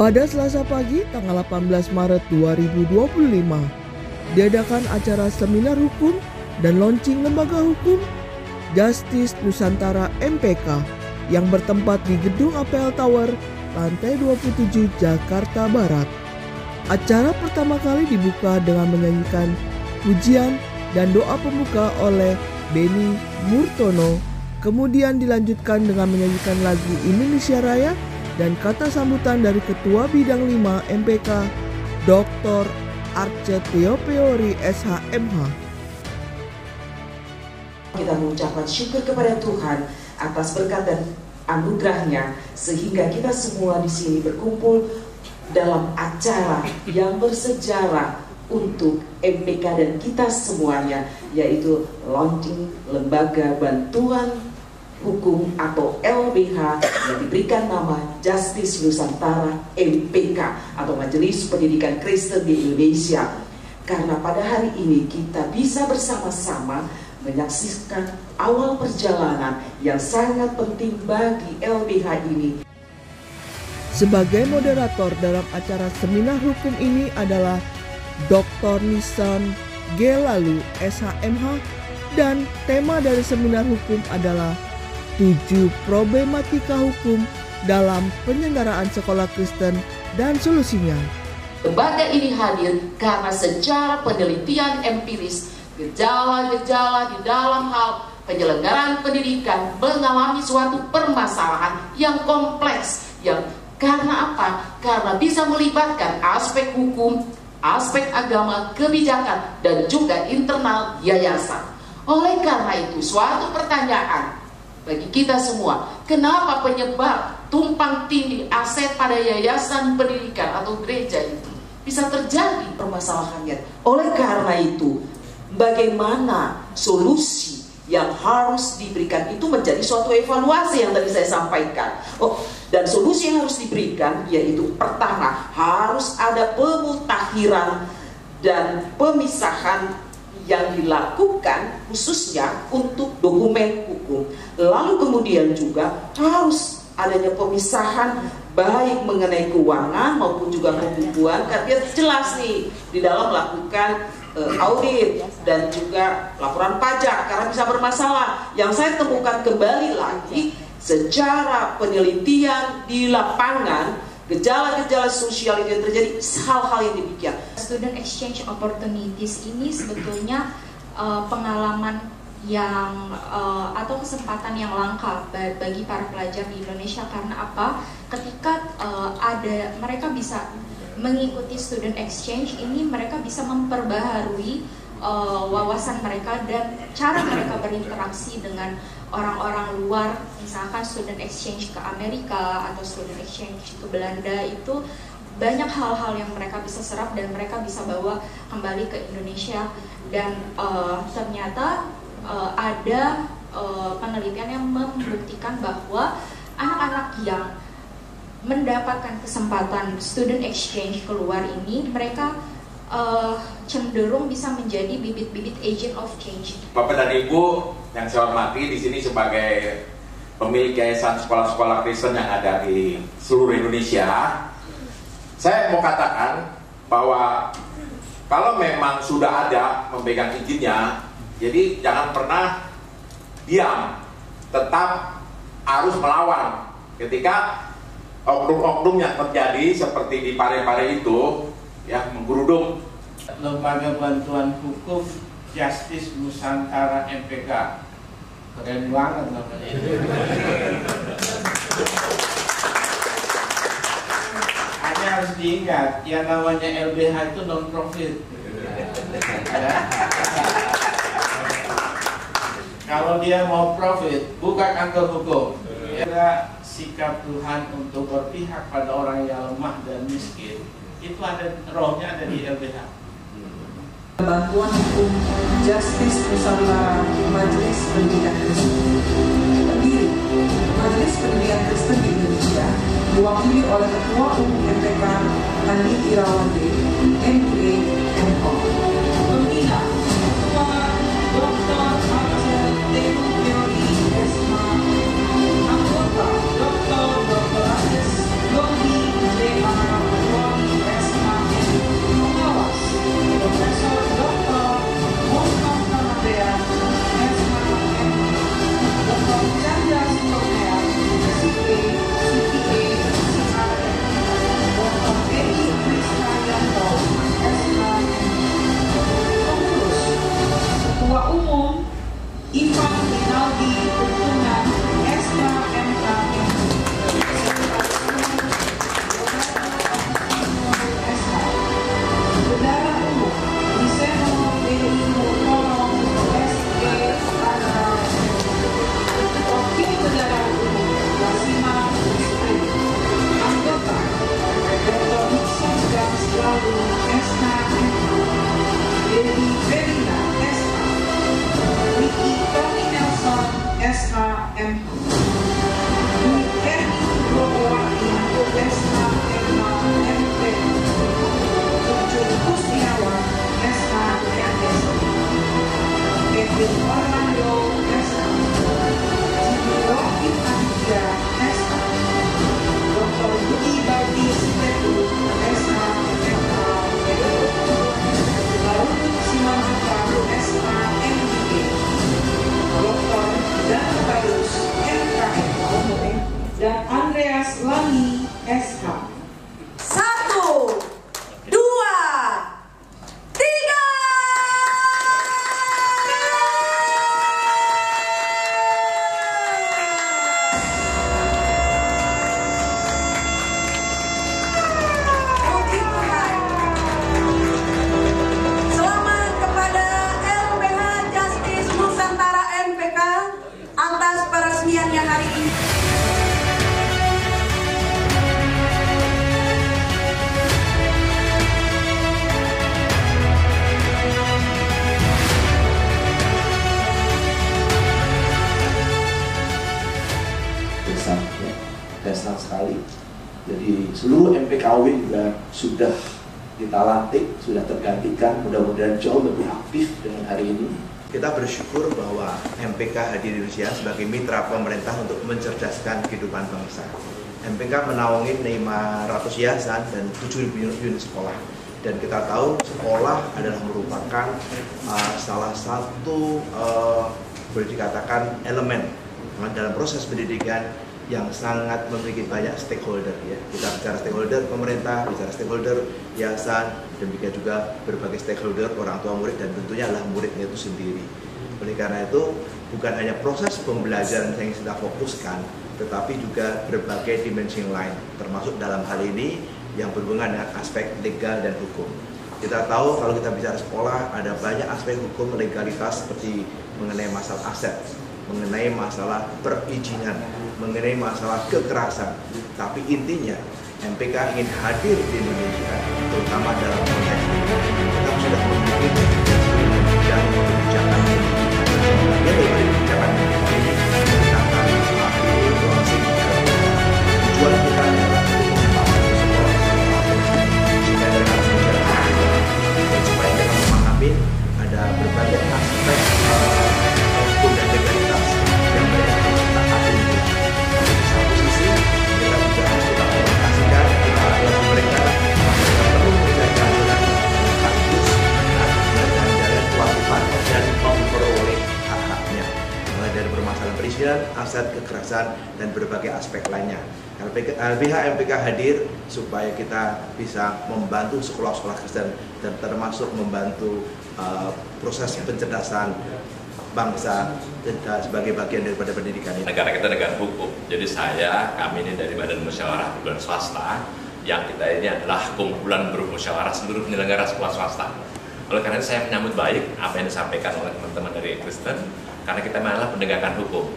Pada Selasa pagi tanggal 18 Maret 2025, diadakan acara seminar hukum dan launching lembaga hukum Justice Nusantara MPK yang bertempat di Gedung APL Tower, lantai 27 Jakarta Barat. Acara pertama kali dibuka dengan menyanyikan pujian dan doa pembuka oleh Beni Murtono, kemudian dilanjutkan dengan menyanyikan lagu Indonesia Raya dan kata sambutan dari Ketua Bidang 5 MPK, Dr. Arce Theopeori SHMH. Kita mengucapkan syukur kepada Tuhan atas berkat dan anugerahnya sehingga kita semua di sini berkumpul dalam acara yang bersejarah untuk MPK dan kita semuanya, yaitu launching Lembaga Bantuan Hukum atau LBH yang diberikan nama Justice Nusantara MPK atau Majelis Pendidikan Kristen di Indonesia. Karena pada hari ini kita bisa bersama-sama menyaksikan awal perjalanan yang sangat penting bagi LBH ini. Sebagai moderator dalam acara seminar hukum ini adalah Dr. Nisan Gelalu SHMH, dan tema dari seminar hukum adalah 7 problematika hukum dalam penyelenggaraan sekolah Kristen dan solusinya. Lembaga ini hadir karena secara penelitian empiris gejala-gejala di dalam hal penyelenggaraan pendidikan mengalami suatu permasalahan yang kompleks, yang karena apa? Karena bisa melibatkan aspek hukum, aspek agama, kebijakan, dan juga internal yayasan. Oleh karena itu, suatu pertanyaan bagi kita semua, kenapa penyebab tumpang tindih aset pada yayasan pendidikan atau gereja itu bisa terjadi permasalahannya? Oleh karena itu, bagaimana solusi yang harus diberikan itu menjadi suatu evaluasi yang tadi saya sampaikan. Dan solusi yang harus diberikan yaitu pertama, harus ada pemutakhiran dan pemisahan yang dilakukan khususnya untuk dokumen hukum. Lalu kemudian juga harus adanya pemisahan baik mengenai keuangan maupun juga pembukuan, karena jelas nih di dalam melakukan audit dan juga laporan pajak karena bisa bermasalah. Yang saya temukan kembali lagi secara penelitian di lapangan, gejala-gejala sosial itu yang terjadi, hal-hal yang demikian. Student exchange opportunities ini sebetulnya pengalaman yang atau kesempatan yang langka bagi para pelajar di Indonesia. Karena apa? Ketika mereka bisa mengikuti student exchange ini, mereka bisa memperbaharui wawasan mereka dan cara mereka berinteraksi dengan orang-orang luar. Misalkan student exchange ke Amerika atau student exchange ke Belanda, itu banyak hal-hal yang mereka bisa serap dan mereka bisa bawa kembali ke Indonesia. Dan ternyata ada penelitian yang membuktikan bahwa anak-anak yang mendapatkan kesempatan student exchange keluar ini, mereka cenderung bisa menjadi bibit-bibit agent of change. Bapak dan Ibu yang saya hormati, di sini sebagai pemilik yayasan sekolah-sekolah Kristen yang ada di seluruh Indonesia, saya mau katakan bahwa kalau memang sudah ada memegang izinnya, jadi jangan pernah diam, tetap harus melawan ketika oknum-oknum yang terjadi seperti di Pare-Pare itu ya menggeruduk. Lembaga Bantuan Hukum Justice Nusantara MPK, keren banget namanya. Hanya harus diingat, yang namanya LBH itu non profit. Kalau dia mau profit, buka kantor hukum. Ya, sikap Tuhan untuk berpihak pada orang yang lemah dan miskin, itu ada rohnya, ada di LBH. Bantuan Hukum Justice Nusantara Majelis Pendidikan Kristen. Pendiri Majelis Pendidikan Kristen di Indonesia diwakili oleh Ketua Umum MPK Andi Irawande, MBA, MPhil. Pembina Ketua Dr. Arce Theopeori SHMH. Anggota Dr. Arce Goni JH Aldo SHMH, Dewi Felina SH, Wiki Tony Nelson SHMH, Dwi Erni Nugrowati SHMH MP, Ucun Kusniawan SHMS, Kevin Orlando SH, Jimmy Rocky Aditya SH, Dr. Budi Bakti Sitetu SHMH, Barutut Simanjuntak SHMJ, Dr. Dana Bayus MKM, dan Andreas Lani SH. 1, 2, 3. Puji Tuhan. Selamat kepada LBH Justice Nusantara MPK atas peresmiannya hari ini. Besar sekali. Jadi seluruh MPKW juga sudah kita lantik, sudah tergantikan, mudah-mudahan jauh lebih aktif dengan hari ini. Kita bersyukur bahwa MPK hadir di Indonesia sebagai mitra pemerintah untuk mencerdaskan kehidupan bangsa. MPK menaungi 500 yayasan dan 7.000 unit sekolah. Dan kita tahu sekolah adalah merupakan salah satu boleh dikatakan elemen dalam proses pendidikan yang sangat memiliki banyak stakeholder ya. Kita bicara stakeholder pemerintah, bicara stakeholder yayasan, demikian juga berbagai stakeholder orang tua murid dan tentunya adalah muridnya itu sendiri. Oleh karena itu bukan hanya proses pembelajaran yang kita fokuskan, tetapi juga berbagai dimensi lain, termasuk dalam hal ini yang berhubungan dengan aspek legal dan hukum. Kita tahu kalau kita bicara sekolah ada banyak aspek hukum legalitas seperti mengenai masalah aset, mengenai masalah perizinan, mengenai masalah kekerasan. Tapi intinya MPK ingin hadir di Indonesia, terutama dalam konteks ini. Kita sudah memiliki dan kebijakan pendidikan. Bagian dari kebijakan pendidikan ini kita akan mengambil proses tujuan kita adalah untuk membangun sekolah jika dengan kebijakan dan supaya kita memahami ada berbagai aspek hukum dan legalitas yang mereka harus kita patuhi. Di satu sisi kita juga harus kita komunikasikan kepada mereka perlu menjaga aturan sekaligus menjaga kewajiban dan memperoleh hak-haknya, mulai dari permasalahan perizinan, aset, kekerasan dan berbagai aspek lainnya. LBH MPK hadir supaya kita bisa membantu sekolah-sekolah Kristen dan termasuk membantu proses pencerdasan bangsa sebagai bagian daripada pendidikan ini. Negara kita negara hukum. Jadi kami ini dari Badan Musyawarah Perguruan Swasta, yang kita ini adalah kumpulan bermusyawarah seluruh penyelenggara sekolah swasta. Oleh karena itu saya menyambut baik apa yang disampaikan oleh teman-teman dari Kristen, karena kita adalah penegakan hukum.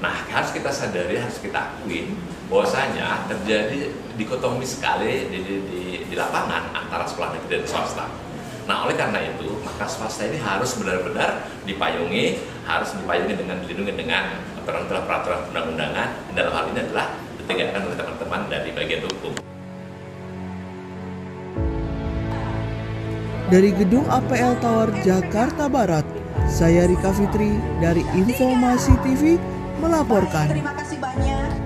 Nah, harus kita sadari, harus kita akuin bahwasanya terjadi dikotomi sekali di lapangan antara sekolah negeri dan swasta. Nah, oleh karena itu, maka swasta ini harus benar-benar dipayungi, dengan dilindungi dengan peraturan undang-undangan. Dalam hal ini adalah ditegakkan oleh teman-teman dari bagian hukum. Dari Gedung APL Tower Jakarta Barat, saya Rika Fitri dari Informasi TV melaporkan. Terima kasih banyak.